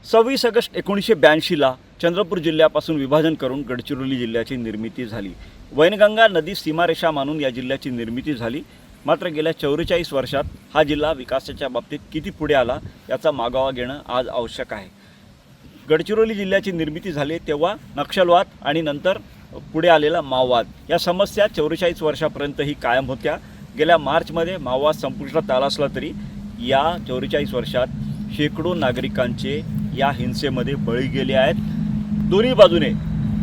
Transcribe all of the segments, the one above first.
26 August 1982ला Chandrapur जिल्ह्यापासून विभाजन करून गडचिरोली जिल्ह्याची निर्मिती झाली। वैनगंगा नदी सीमारेषा मानून या जिल्ह्याची निर्मिती झाली। मात्र गेल्या 44 वर्षात हा जिल्हा विकासाच्या बाबतीत किती पुढे आला याचा मागोवा घेणं आज आवश्यक आहे। गडचिरोली जिल्ह्याची निर्मिती झाली तेव्हा नक्षलवाद आणि नंतर पुढे आलेला माओवाद या समस्या 44 वर्षापर्यंतही कायम होत्या। गेल्या मार्चमध्ये माओवाद संपुष्टात आला असला तरी या 44 वर्षात शेकडो नागरिकांचे या हिंसेमध्ये बळी गेले आहेत।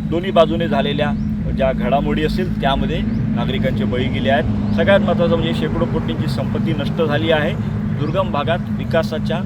दोन्ही बाजूने झालेल्या ज्या घडामोडी असतील त्यामध्ये नागरिकांचे बळी गेले आहेत। सगळ्यात महत्त्वाचं म्हणजे शेकडो कोटींची संपत्ती नष्ट झाली आहे। दुर्गम भागात विकासाच्या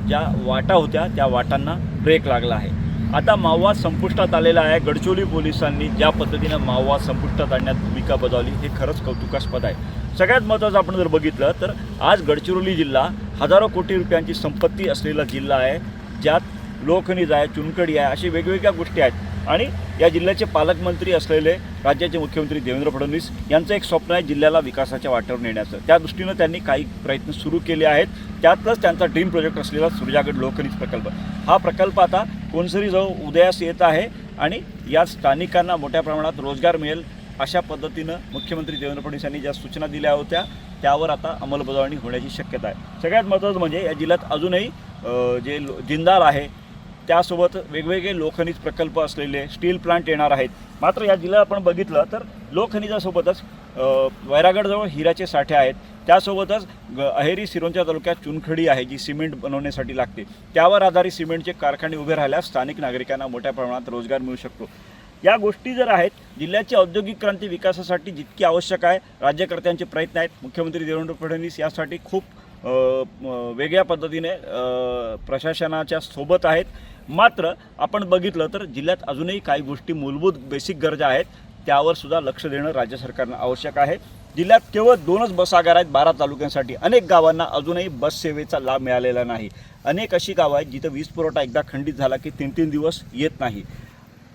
ज्या वाटा होत्या त्या वाटांना ब्रेक लागला आहे। आता माओवाद संपुष्टात आलेला आहे। गडचिरोली पोलिसांनी ज्या पद्धतीनं माओवाद संपुष्टात आणण्यात भूमिका बजावली हे खरंच कौतुकास्पद आहे। सगळ्यात महत्त्वाचं आपण जर बघितलं तर आज गडचिरोली जिल्हा हजारो कोटी रुपयांची संपत्ती असलेला जिल्हा आहे, ज्यात लोखनिज आहे, चुनखडी आहे, अशी वेगवेगळ्या गोष्टी आहेत। आणि या जिल्ह्याचे पालकमंत्री असलेले राज्याचे मुख्यमंत्री देवेंद्र फडणवीस यांचं एक स्वप्न आहे जिल्ह्याला विकासाच्या वाटेवर नेण्याचं। त्या दृष्टीनं त्यांनी काही प्रयत्न सुरू केले आहेत। त्यातच त्यांचा ड्रीम प्रोजेक्ट असलेला सुरजागड लोखनिज प्रकल्प, हा प्रकल्प आता कोणसरीजवळ उदयास येत आहे आणि या स्थानिकांना मोठ्या प्रमाणात रोजगार मिळेल अशा पद्धतीनं मुख्यमंत्री देवेंद्र फडणवीस यांनी ज्या सूचना दिल्या होत्या त्यावर आता अंमलबजावणी होण्याची शक्यता आहे। सगळ्यात महत्त्वाचं म्हणजे या जिल्ह्यात अजूनही जे जिंदाल आहे त्यासोबत वेगवेगळे लोखनिज प्रकल्प असलेले स्टील प्लांट येणार आहेत। मात्र या जिल्ह्यात आपण बघितलं तर लोखनिजासोबतच वैरागडजवळ हिऱ्याचे साठे आहेत, त्यासोबतच अहेरी सिरोंचा तालुक्यात चुनखडी आहे जी सिमेंट बनवण्यासाठी लागते। त्यावर आधारित सिमेंटचे कारखाने उभे राहिल्यास स्थानिक नागरिकांना मोठ्या प्रमाणात रोजगार मिळू शकतो। या गोष्टी जर आहेत, जिल्ह्याची औद्योगिक क्रांती विकासासाठी जितकी आवश्यक आहे राज्यकर्त्यांचे प्रयत्न आहेत। मुख्यमंत्री देवेंद्र फडणवीस यासाठी खूप वेगळ्या पद्धतीने प्रशासनाच्या सोबत आहेत। मात्र आपण बघितलं तर जिल्ह्यात अजूनही काही गोष्टी मूलभूत बेसिक गरजा आहेत, त्यावर सुद्धा लक्ष देणं राज्य सरकारनं आवश्यक आहे। जिल्ह्यात केवळ 2च बस आगार आहेत 12 तालुक्यांसाठी। अनेक गावांना अजूनही बस सेवेचा लाभ मिळालेला नाही। अनेक अशी गावं आहेत जिथं वीज पुरवठा एकदा खंडित झाला की 3-3 दिवस येत नाही।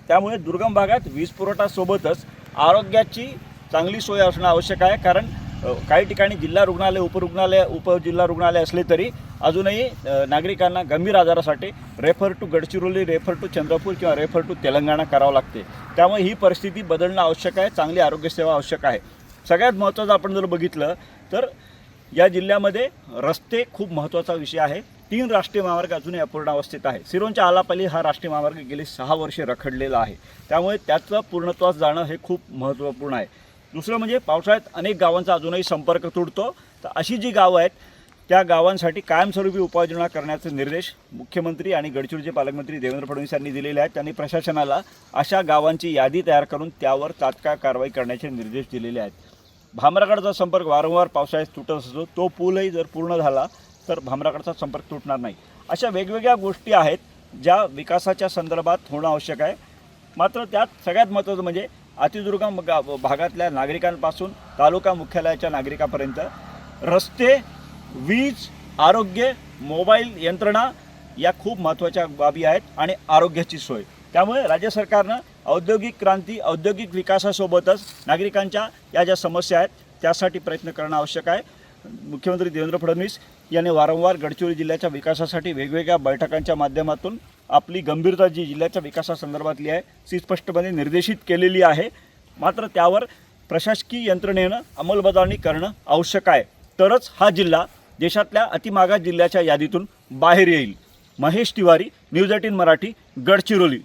त्यामुळे दुर्गम भागात वीज पुरवठासोबतच आरोग्याची चांगली सोय असणं आवश्यक आहे। कारण काही ठिकाणी जिल्हा रुग्णालय, उपजिल्हा रुग्णालय असले तरी अजूनही नागरिकांना गंभीर आजारासाठी refer to Gadchiroli, refer to Chandrapur किंवा रेफर टू तेलंगणा करावं लागते। त्यामुळे ही परिस्थिती बदलणं आवश्यक आहे, चांगली आरोग्यसेवा आवश्यक आहे। सगळ्यात महत्त्वाचं आपण जर बघितलं तर या जिल्ह्यामध्ये रस्ते खूप महत्त्वाचा विषय आहे। 3 राष्ट्रीय महामार्ग अजूनही अपूर्णावस्थेत आहे। सिरोंचा आलापल्ली हा राष्ट्रीय महामार्ग गेली 6 वर्षे रखडलेला आहे, त्यामुळे त्याचं पूर्णत्वास जाणं हे खूप महत्त्वपूर्ण आहे। दुसरं म्हणजे पावसाळ्यात अनेक गावांचा अजूनही संपर्क तुटतो, तर अशी जी गावं आहेत त्या गावांसाठी कायमस्वरूपी उपाययोजना करण्याचे निर्देश मुख्यमंत्री आणि गडचिरोलीचे पालकमंत्री देवेंद्र फडणवीस यांनी दिलेले आहेत। त्यांनी प्रशासनाला अशा गावांची यादी तयार करून त्यावर तात्काळ कारवाई करण्याचे निर्देश दिलेले आहेत। भामरागडचा संपर्क वारंवार पावसाळ्यात तुटत असतो, तो पूलही जर पूर्ण झाला तर भामरागडचा संपर्क तुटणार नाही। अशा वेगवेगळ्या गोष्टी आहेत ज्या विकासाच्या संदर्भात होणं आवश्यक आहे। मात्र त्यात सगळ्यात महत्त्वाचं म्हणजे अतिदुर्गम भागातल्या नागरिकांपासून तालुका मुख्यालयाच्या नागरिकांपर्यंत रस्ते, वीज, आरोग्य, मोबाईल यंत्रणा या खूप महत्त्वाच्या बाबी आहेत आणि आरोग्याची सोय। त्यामुळे राज्य सरकारनं औद्योगिक क्रांती, औद्योगिक विकासासोबतच नागरिकांच्या या ज्या समस्या आहेत त्यासाठी प्रयत्न करणं आवश्यक आहे। मुख्यमंत्री देवेंद्र फडणवीस यांनी वारंवार गडचिरोली जिल्ह्याच्या विकासासाठी वेगवेगळ्या बैठकांच्या माध्यमातून आपली गंभीरता जी जिल्ह्याच्या विकासासंदर्भातली आहे ती स्पष्टपणे निर्देशित केलेली आहे। मात्र त्यावर प्रशासकीय यंत्रणेनं अंमलबजावणी करणं आवश्यक आहे, तरच हा जिल्हा देशातल्या अतिमागास जिल्ह्याच्या यादीतून बाहेर येईल। महेश तिवारी, न्यूज 18 मराठी, गडचिरोली।